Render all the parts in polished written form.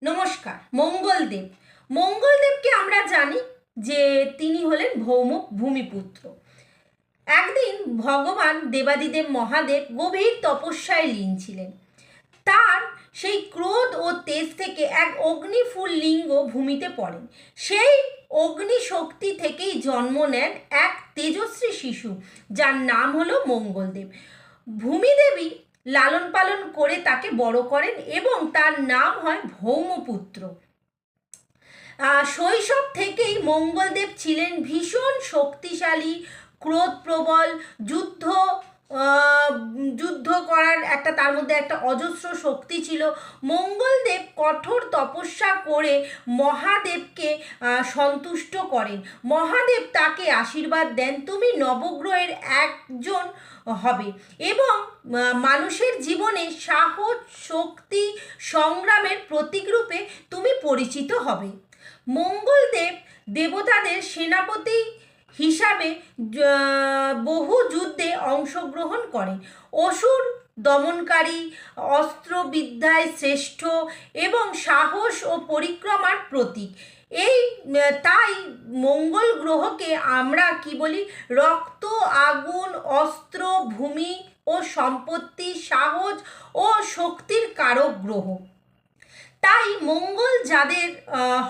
নমস্কার। মঙ্গলদেবকে আমরা জানি যে তিনি হলেন ভূমিপুত্র। একদিন ভগবান দেবাদিদেব মহাদেব গভীর তপস্যায় লীন ছিলেন। তার সেই ক্রোধ ও তেজ থেকে এক অগ্নিফুল লিঙ্গ ভূমিতে পড়েন। সেই অগ্নিশক্তি থেকেই জন্ম নেন এক তেজস্বী শিশু, যার নাম হলো মঙ্গলদেব। ভূমিদেবী লালন পালন করে তাকে বড় করেন এবং তার নাম হয় ভৌমপুত্র। শৈশব থেকেই মঙ্গলদেব ছিলেন ভীষণ শক্তিশালী, ক্রোধপ্রবল, যুদ্ধ করার তার মধ্যে একটা অজস্র শক্তি ছিল। মঙ্গলদেব কঠোর তপস্যা করে মহাদেবকে সন্তুষ্ট করেন। মহাদেব তাকে আশীর্বাদ দেন, তুমি নবগ্রহের একজন হবে এবং মানুষের জীবনে সাহস, শক্তি, সংগ্রামের প্রতীকরূপে তুমি পরিচিত হবে। মঙ্গলদেব দেবতাদের সেনাপতি হিসাবে বহু যুদ্ধে অংশগ্রহণ করেন। অসুর দমনকারী, অস্ত্রবিদ্যায় শ্রেষ্ঠ এবং সাহস ও পরিক্রমার প্রতীক। তাই মঙ্গল গ্রহকে আমরা কি বলি? রক্ত, আগুন, অস্ত্র, ভূমি ও সম্পত্তি, সাহস ও শক্তির কারক গ্রহ। তাই মঙ্গল যাদের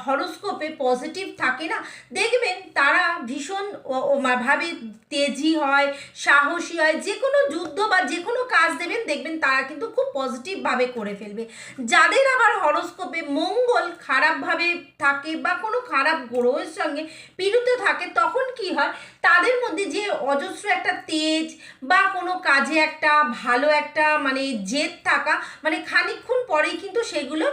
হরোস্কোপে পজিটিভ থাকে না, দেখবেন তারা ভীষণ ভাবে তেজি হয়, সাহসী হয়। যে কোনো যুদ্ধ বা যে কোনো কাজ দেখবেন তারা কিন্তু খুব পজিটিভভাবে করে ফেলবে। যাদের আবার হরোস্কোপে মঙ্গল খারাপভাবে থাকে বা কোনো খারাপ গ্রহের সঙ্গে পীড়িত থাকে, তখন কি হয়? তাদের মধ্যে যে অজস্র একটা তেজ বা কোনো কাজে একটা ভালো একটা জেদ থাকা, খানিকক্ষণ পরেই কিন্তু সেগুলো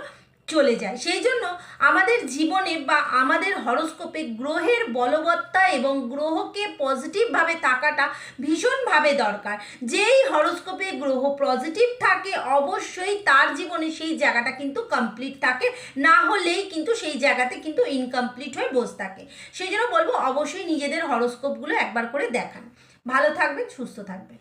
চলে যায়। সেই জন্য আমাদের জীবনে বা আমাদের হরোস্কোপে গ্রহের বলবত্তা এবং গ্রহকে পজিটিভভাবে থাকাটা ভীষণভাবে দরকার। যেই হরোস্কোপে গ্রহ পজিটিভ থাকে, অবশ্যই তার জীবনে সেই জায়গাটা কিন্তু কমপ্লিট থাকে, না হলেই কিন্তু সেই জায়গাতে কিন্তু ইনকমপ্লিট হয়ে বসে থাকে। সেই জন্য বলবো অবশ্যই নিজেদের হরোস্কোপগুলো একবার করে দেখান। ভালো থাকবেন, সুস্থ থাকবেন।